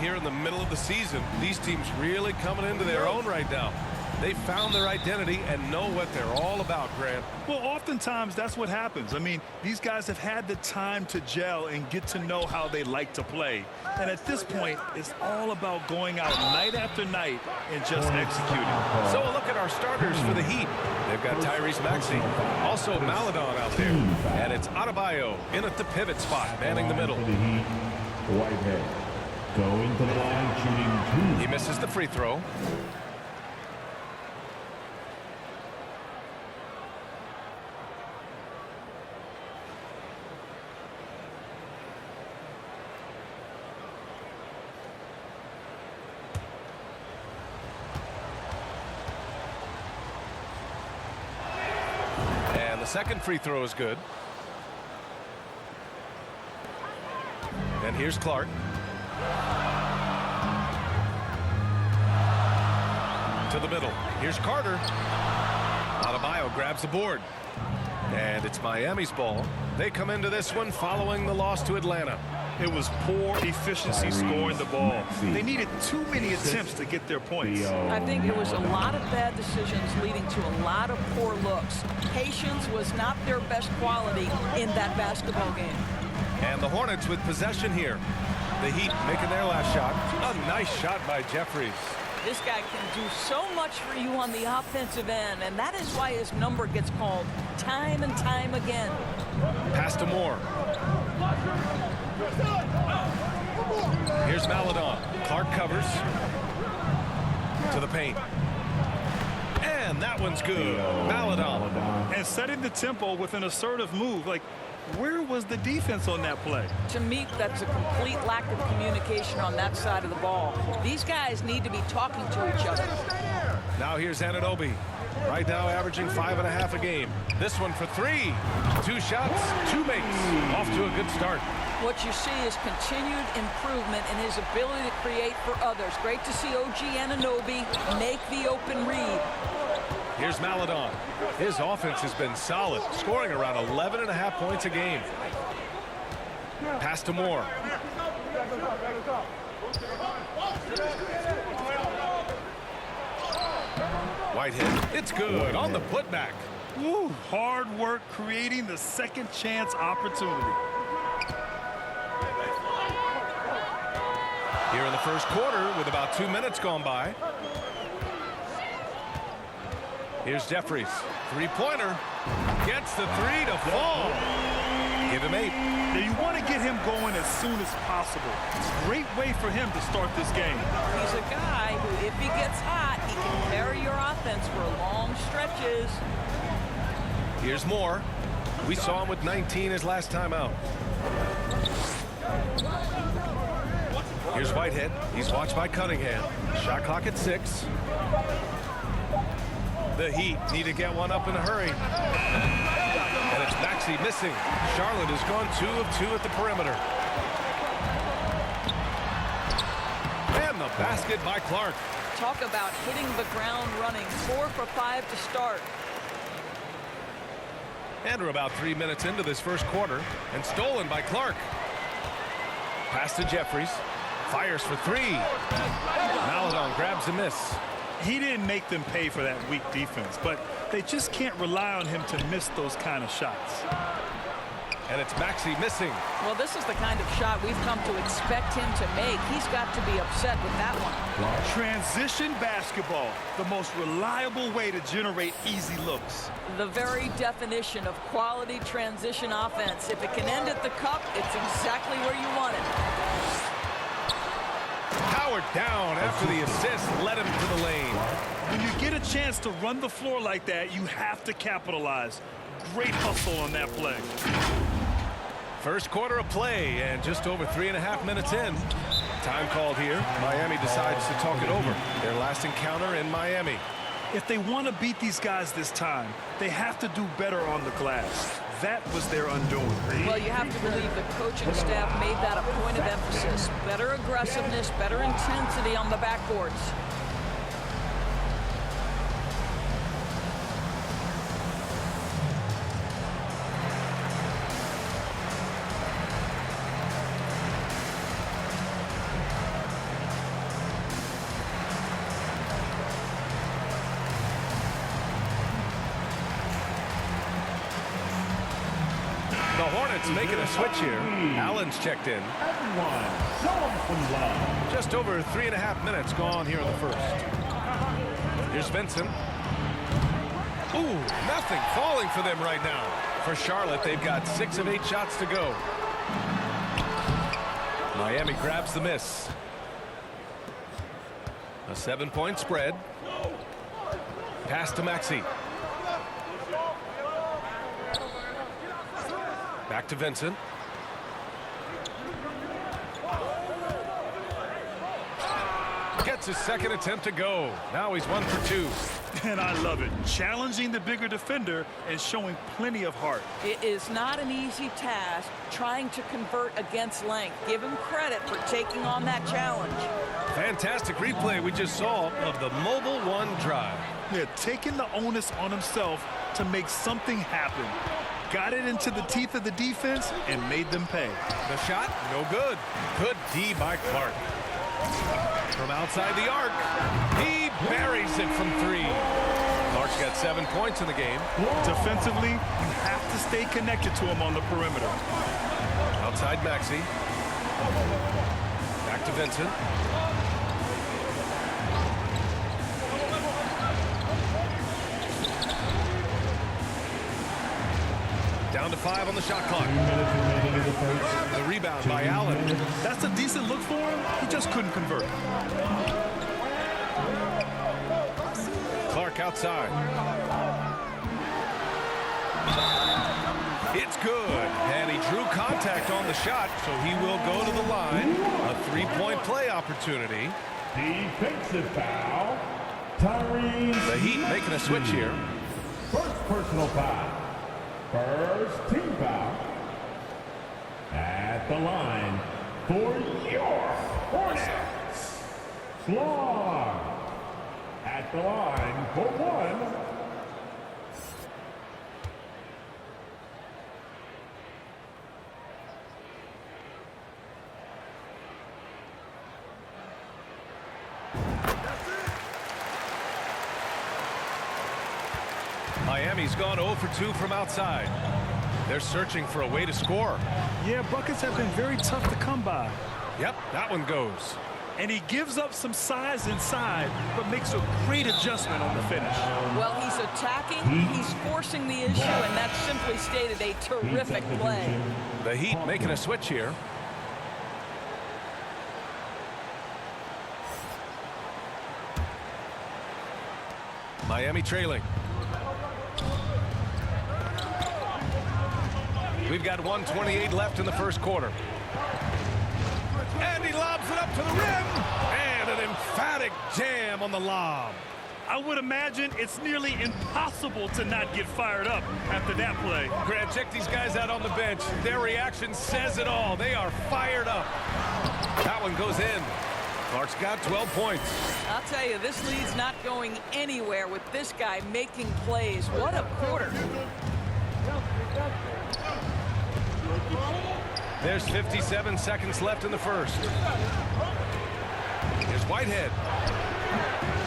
here in the middle of the season. These teams really coming into their own right now. They found their identity and know what they're all about, Grant. Well, oftentimes that's what happens. I mean, these guys have had the time to gel and get to know how they like to play. And at this point, it's all about going out night after night and just executing. So a look at our starters for the Heat. They've got Tyrese Maxey, also Maledon out there. And it's Adebayo in at the pivot spot, manning the middle. Whitehead going to the line, shooting 2. He misses the free throw. Second free throw is good. And here's Clark. To the middle. Here's Carter. Adebayo grabs the board. And it's Miami's ball. They come into this one following the loss to Atlanta. It was poor efficiency scoring the ball. They needed too many attempts to get their points. I think it was a lot of bad decisions leading to a lot of poor looks. Patience was not their best quality in that basketball game. And the Hornets with possession here. The Heat making their last shot. A nice shot by Jeffries. This guy can do so much for you on the offensive end, and that is why his number gets called time and time again. Pass to Moore. Here's Maledon. Clark covers. To the paint. And that one's good. Maledon. And setting the tempo with an assertive move. Like, where was the defense on that play? To me, that's a complete lack of communication on that side of the ball. These guys need to be talking to each other. Now here's Anunoby. Right now averaging 5.5 a game. This one for 3. 2 shots, 2 makes. Off to a good start. What you see is continued improvement in his ability to create for others. Great to see OG Anunoby make the open read. Here's Maledon. His offense has been solid, scoring around 11.5 points a game. Pass to Moore. Whitehead, it's good on the putback. Woo, hard work creating the second chance opportunity. Here in the first quarter with about 2 minutes gone by. Here's Jeffries. Three-pointer. Gets the 3 to fall. Give him 8. Now you want to get him going as soon as possible. It's a great way for him to start this game. He's a guy who, if he gets hot, he can carry your offense for long stretches. Here's Moore. We saw him with 19 his last time out. Here's Whitehead. He's watched by Cunningham. Shot clock at 6. The Heat need to get one up in a hurry. And it's Maxey missing. Charlotte has gone 2 of 2 at the perimeter. And the basket by Clark. Talk about hitting the ground running. 4 for 5 to start. And we're about 3 minutes into this first quarter. And stolen by Clark. Pass to Jeffries. Fires for 3. Maledon grabs a miss. He didn't make them pay for that weak defense, but they just can't rely on him to miss those kind of shots. And it's Maxey missing. Well, this is the kind of shot we've come to expect him to make. He's got to be upset with that one. Transition basketball, the most reliable way to generate easy looks. The very definition of quality transition offense. If it can end at the cup, it's exactly where you want it. Howard down after the assist led him to the lane. When you get a chance to run the floor like that, you have to capitalize. Great hustle on that play. First quarter of play and just over 3.5 minutes in. Time called here. Miami decides to talk it over. Their last encounter in Miami. If they want to beat these guys this time, they have to do better on the glass. That was their undoing. Well, you have to believe the coaching staff made that a point of emphasis. Better aggressiveness, better intensity on the backboards. Hornets making a switch here. Allen's checked in. Everyone, show them some love. Just over 3.5 minutes gone here in the first. Here's Vincent. Ooh, nothing falling for them right now. For Charlotte, they've got 6 of 8 shots to go. Miami grabs the miss. A 7-point spread. Pass to Maxey. Back to Vincent. Gets his second attempt to go. Now he's 1 for 2. And I love it. Challenging the bigger defender and showing plenty of heart. It is not an easy task trying to convert against length. Give him credit for taking on that challenge. Fantastic replay we just saw of the Mobile One drive. Yeah, taking the onus on himself to make something happen. Got it into the teeth of the defense and made them pay. The shot, no good. Good D by Clark. From outside the arc, he buries it from 3. Clark's got 7 points in the game. Defensively, you have to stay connected to him on the perimeter. Outside Maxey. Back to Vincent. Down to 5 on the shot clock. 2 minutes remaining in the first. The rebound by Allen. That's a decent look for him. He just couldn't convert. Clark outside. It's good. And he drew contact on the shot, so he will go to the line. A 3-point play opportunity. Defensive foul. Tyrese. The Heat making a switch here. First personal foul. First team foul. At the line for your Hornets. Slog. At the line for 1. Miami's gone 0 for 2 from outside. They're searching for a way to score. Yeah, buckets have been very tough to come by. Yep, that one goes. And he gives up some size inside, but makes a great adjustment on the finish. Well, he's attacking, he's forcing the issue, and that's simply stated a terrific play. The Heat making a switch here. Miami trailing. We've got 1:28 left in the first quarter. And he lobs it up to the rim. And an emphatic jam on the lob. I would imagine it's nearly impossible to not get fired up after that play. Grant, check these guys out on the bench. Their reaction says it all. They are fired up. That one goes in. Clark's got 12 points. I'll tell you, this lead's not going anywhere with this guy making plays. What a quarter. There's 57 seconds left in the first. Here's Whitehead.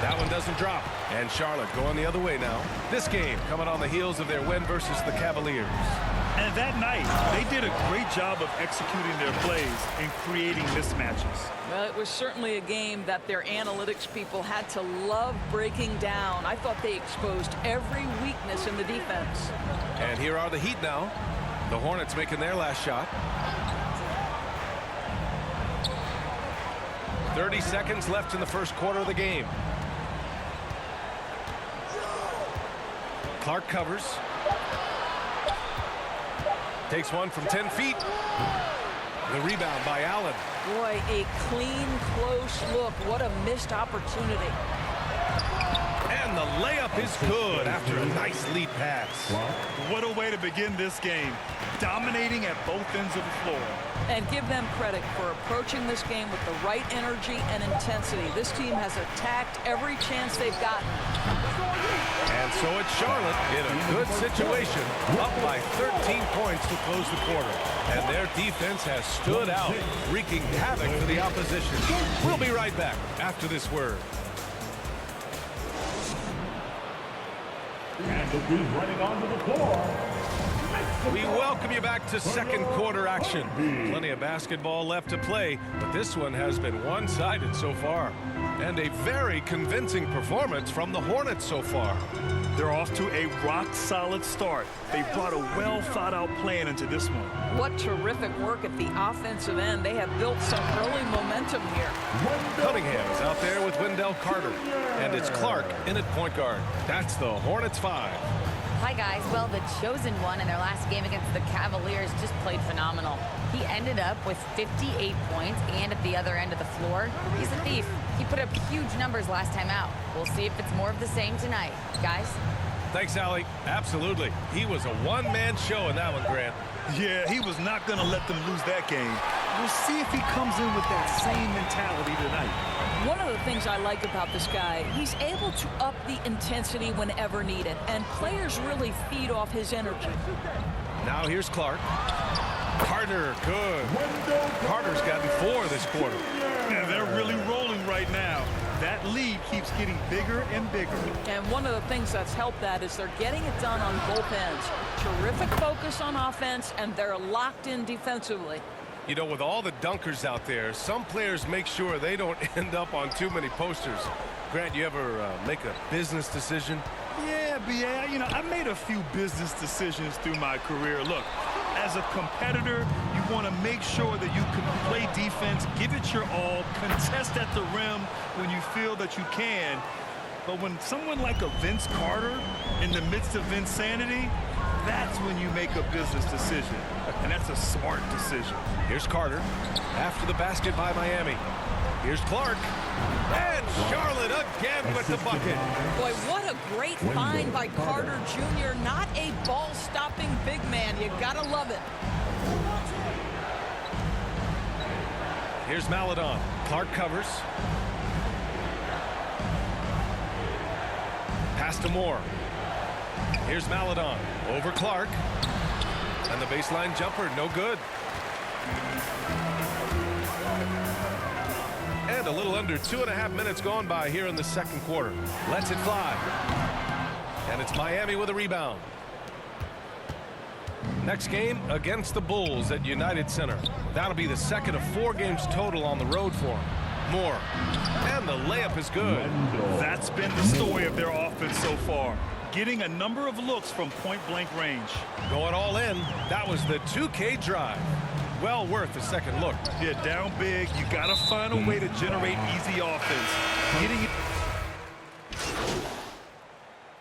That one doesn't drop. And Charlotte going the other way now. This game coming on the heels of their win versus the Cavaliers. And that night, they did a great job of executing their plays and creating mismatches. Well, it was certainly a game that their analytics people had to love breaking down. I thought they exposed every weakness in the defense. And here are the Heat now. The Hornets making their last shot. 30 seconds left in the first quarter of the game. Clark covers. Takes one from 10 feet. The rebound by Allen. Boy, a clean, close look. What a missed opportunity. And the layup is good after a nice lead pass. What a way to begin this game. Dominating at both ends of the floor. And give them credit for approaching this game with the right energy and intensity. This team has attacked every chance they've gotten. And so it's Charlotte in a good situation, up by 13 points to close the quarter. And their defense has stood out, wreaking havoc for the opposition. We'll be right back after this word. And the dude running onto the floor. We welcome you back to second quarter action. Plenty of basketball left to play, but this one has been one-sided so far. And a very convincing performance from the Hornets so far. They're off to a rock-solid start. They brought a well-thought-out plan into this one. What terrific work at the offensive end. They have built some early momentum here. Cunningham is out there with Wendell Carter. And it's Clark in at point guard. That's the Hornets 5. Hi, guys. Well, the chosen one in their last game against the Cavaliers just played phenomenal. He ended up with 58 points, and at the other end of the floor, he's a thief. He put up huge numbers last time out. We'll see if it's more of the same tonight. Guys? Thanks, Allie. Absolutely. He was a one-man show in that one, Grant. Yeah, he was not going to let them lose that game. We'll see if he comes in with that same mentality tonight. One of the things I like about this guy, he's able to up the intensity whenever needed, and players really feed off his energy. Now here's Clark. Carter, good. Carter's gotten 4 this quarter. Yeah, they're really rolling right now. That lead keeps getting bigger and bigger. And one of the things that's helped that is they're getting it done on both ends. Terrific focus on offense, and they're locked in defensively. You know, with all the dunkers out there, some players make sure they don't end up on too many posters. Grant, you ever make a business decision? Yeah, B.A., you know, I made a few business decisions through my career. Look, as a competitor, you want to make sure that you can play defense, give it your all, contest at the rim when you feel that you can. But when someone like a Vince Carter in the midst of insanity, that's when you make a business decision. And that's a smart decision. Here's Carter after the basket by Miami. Here's Clark. And Charlotte again with the bucket. Boy, what a great find by Carter Jr. Not a ball-stopping big man. You gotta love it. Here's Maledon. Clark covers. Pass to Moore. Here's Maledon over Clark. And the baseline jumper, no good. And a little under 2.5 minutes gone by here in the second quarter. Lets it fly. And it's Miami with a rebound. Next game against the Bulls at United Center. That'll be the second of 4 games total on the road for them. Moore. And the layup is good. That's been the story of their offense so far. Getting a number of looks from point-blank range. Going all in. That was the 2K drive. Well worth a second look. Yeah, down big. You got to find a way to generate easy offense. Getting it.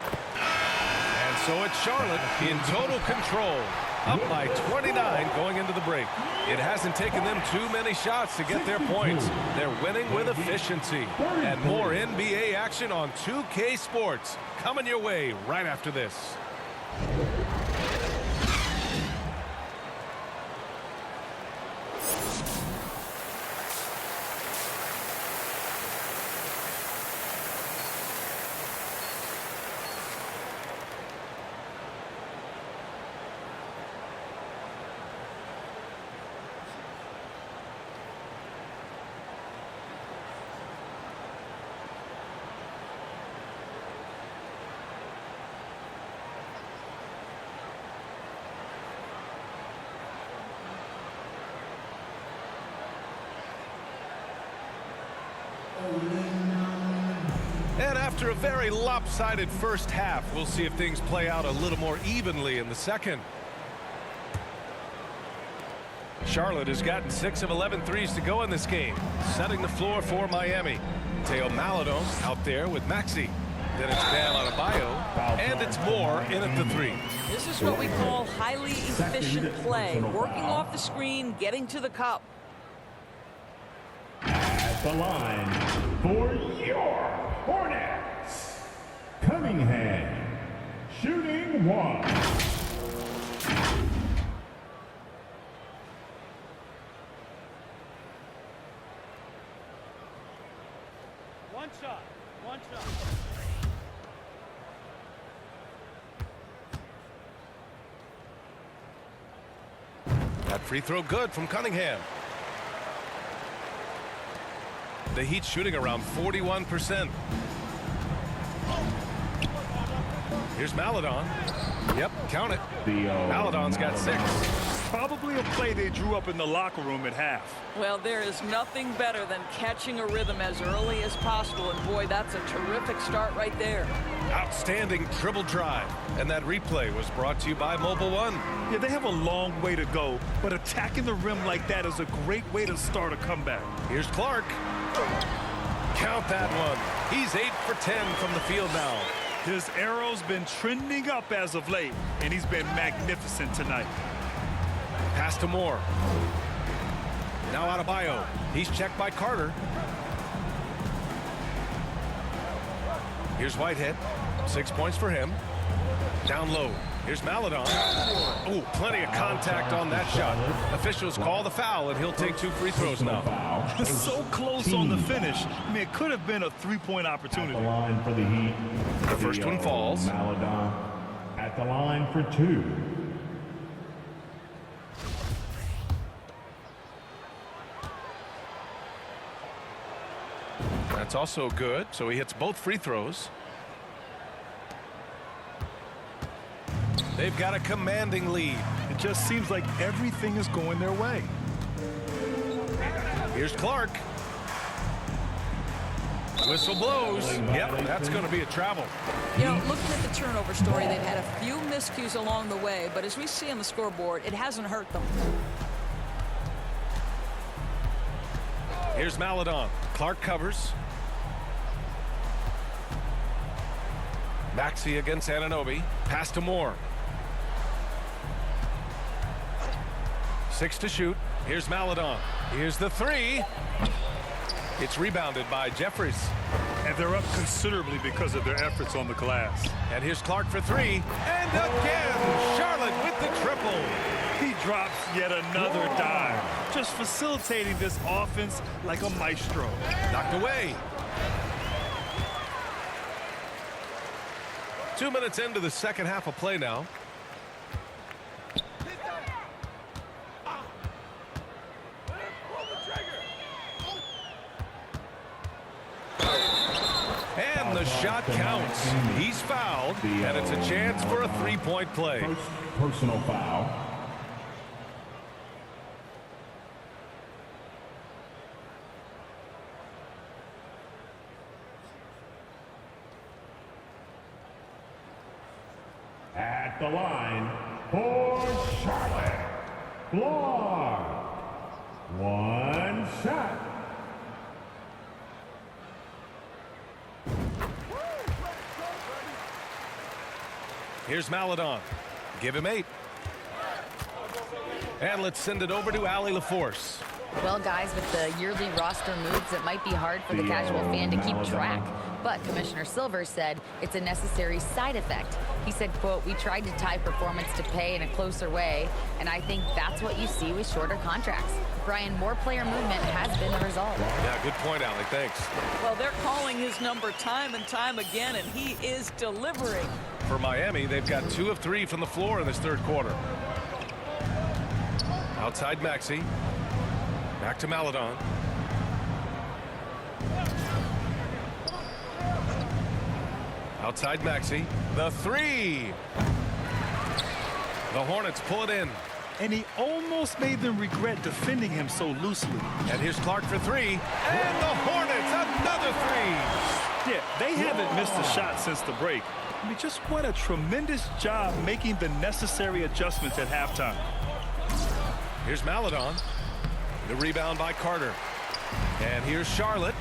And so it's Charlotte in total control. Up by 29 going into the break. It hasn't taken them too many shots to get their points. They're winning with efficiency. And more NBA action on 2K Sports coming your way right after this. And after a very lopsided first half, we'll see if things play out a little more evenly in the second. Charlotte has gotten 6 of 11 threes to go in this game, setting the floor for Miami. Theo Maledon out there with Maxey. Then it's Bam Adebayo, and it's Moore in at the 3. This is what we call highly efficient play. Working off the screen, getting to the cup. At the line for your Hornets, Cunningham, shooting 1. One shot. That free throw good from Cunningham. The Heat shooting around 41%. Here's Maledon. Yep, count it. Theo Maledon's got 6. Probably a play they drew up in the locker room at half. Well, there is nothing better than catching a rhythm as early as possible, and boy, that's a terrific start right there. Outstanding dribble drive. And that replay was brought to you by Mobile One. Yeah, they have a long way to go, but attacking the rim like that is a great way to start a comeback. Here's Clark. Count that one. He's 8 for 10 from the field now. His arrow's been trending up as of late, and he's been magnificent tonight. Pass to Moore. Now Adebayo. He's checked by Carter. Here's Whitehead. 6 points for him. Down low. Here's Maledon. Oh, plenty of contact on that shot. Officials call the foul, and he'll take 2 free throws now. Foul. So close on the finish. I mean, it could have been a three-point At the opportunity. line for the Heat. The first one falls. Maledon at the line for 2. That's also good, so he hits both free throws. They've got a commanding lead. It just seems like everything is going their way. Here's Clark. Whistle blows. Yep, that's going to be a travel. You know, looking at the turnover story, they've had a few miscues along the way, but as we see on the scoreboard, it hasn't hurt them. Here's Maledon. Clark covers. Maxey against Anunoby. Pass to Moore. 6 to shoot. Here's Maledon. Here's the 3. It's rebounded by Jeffries. And they're up considerably because of their efforts on the glass. And here's Clark for 3. And again, Charlotte with the triple. He drops yet another dime, just facilitating this offense like a maestro. Knocked away. 2 minutes into the second half of play now. And the shot counts. He's fouled, and it's a chance for a three-point play. First personal foul. At the line for Charlotte, Clark. 1 shot. Here's Maledon. Give him 8. And let's send it over to Allie LaForce. Well, guys, with the yearly roster moves, it might be hard for the casual fan to keep track. But Commissioner Silver said it's a necessary side effect. He said, quote, "We tried to tie performance to pay in a closer way, and I think that's what you see with shorter contracts." Brian, more player movement has been the result. Yeah, good point, Allie. Thanks. Well, they're calling his number time and time again, and he is delivering. For Miami, they've got 2 of 3 from the floor in this third quarter. Outside Maxey. Back to Maledon. Outside Maxey. The 3. The Hornets pull it in. And he almost made them regret defending him so loosely. And here's Clark for 3. And the Hornets, another 3. Yeah, they haven't missed a shot since the break. I mean, just what a tremendous job making the necessary adjustments at halftime. Here's Maledon. The rebound by Carter. And here's Charlotte.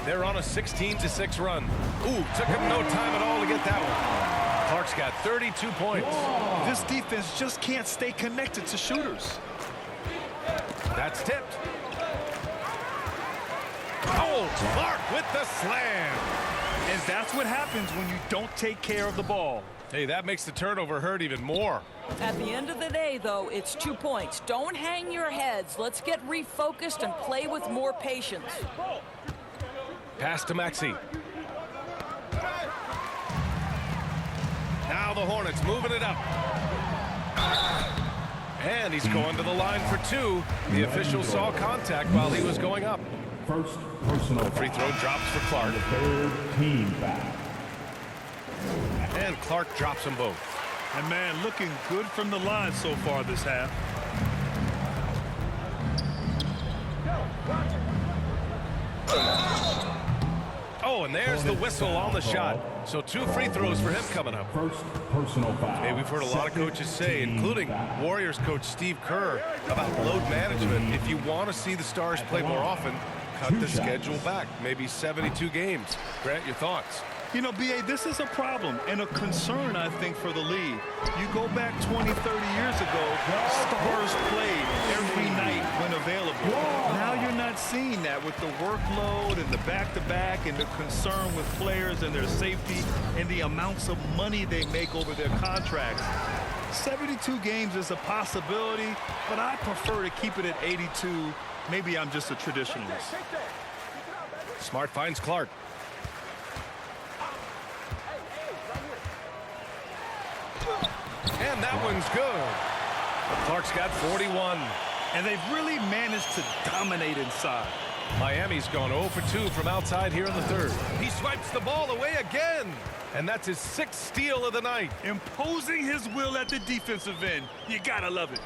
They're on a 16-6 run. Ooh, took him no time at all to get that one. Clark's got 32 points. This defense just can't stay connected to shooters. That's tipped. Oh, Clark with the slam. And that's what happens when you don't take care of the ball. Hey, that makes the turnover hurt even more. At the end of the day, though, it's 2 points. Don't hang your heads. Let's get refocused and play with more patience. Pass to Maxey. Now the Hornets moving it up. And he's going to the line for 2. The official saw contact while he was going up. First personal Free throw drops for Clark. The third team foul. And Clark drops them both. And, man, looking good from the line so far this half. Oh, and there's the whistle on the shot. So 2 free throws for him coming up. First personal foul. Hey, we've heard a lot of coaches say, including Warriors coach Steve Kerr, about load management. If you want to see the Stars play more often, cut the schedule back. Maybe 72 games. Grant, your thoughts? You know, B.A., this is a problem and a concern, I think, for the league. You go back 20, 30 years ago, Stars played every night when available. Now you're not seeing that with the workload and the back-to-back and the concern with players and their safety and the amounts of money they make over their contracts. 72 games is a possibility, but I prefer to keep it at 82. Maybe I'm just a traditionalist. Smart finds Clark. And that one's good. Clark's got 41. And they've really managed to dominate inside. Miami's gone 0 for 2 from outside here in the third. He swipes the ball away again. And that's his 6th steal of the night. Imposing his will at the defensive end. You gotta love it.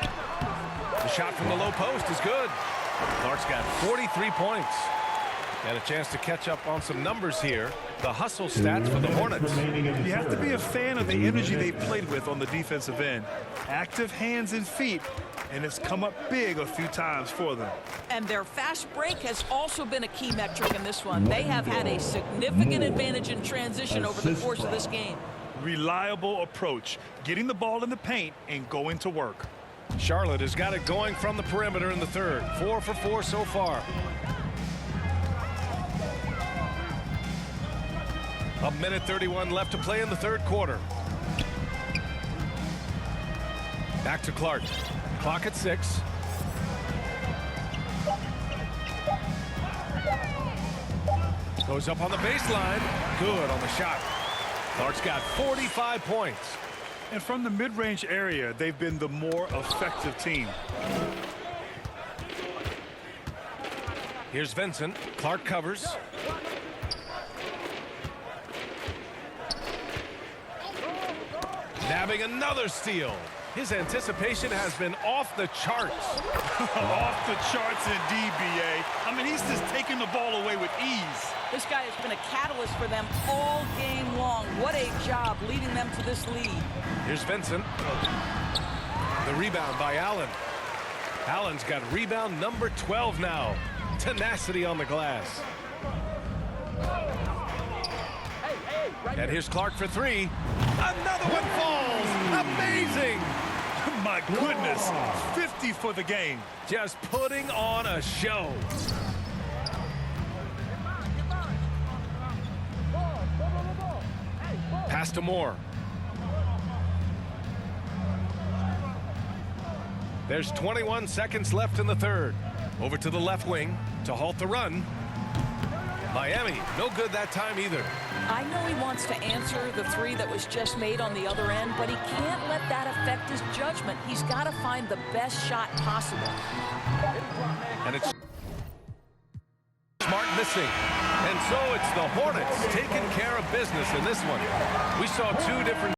The shot from the low post is good. Clark's got 43 points. And a chance to catch up on some numbers here. The hustle stats for the Hornets. You have to be a fan of the energy they've played with on the defensive end. Active hands and feet, and it's come up big a few times for them. And their fast break has also been a key metric in this one. They have had a significant advantage in transition over the course of this game. Reliable approach, getting the ball in the paint and going to work. Charlotte has got it going from the perimeter in the third. 4 for 4 so far. A minute 31 left to play in the third quarter. Back to Clark. Clock at 6. Goes up on the baseline. Good on the shot. Clark's got 45 points. And from the mid-range area, they've been the more effective team. Here's Vincent. Clark covers. Nabbing another steal. His anticipation has been off the charts. Off the charts indeed, B.A. I mean, he's just taking the ball away with ease. This guy has been a catalyst for them all game long. What a job leading them to this lead. Here's Vincent. The rebound by Allen. Allen's got rebound number 12 now. Tenacity on the glass. And here's Clark for 3. Another one falls. Amazing. My goodness. 50 for the game. Just putting on a show. Pass to Moore. There's 21 seconds left in the third. Over to the left wing to halt the run. Miami, no good that time either. I know he wants to answer the 3 that was just made on the other end, but he can't let that affect his judgment. He's got to find the best shot possible. And it's Smart missing. And so it's the Hornets taking care of business in this one. We saw 2 different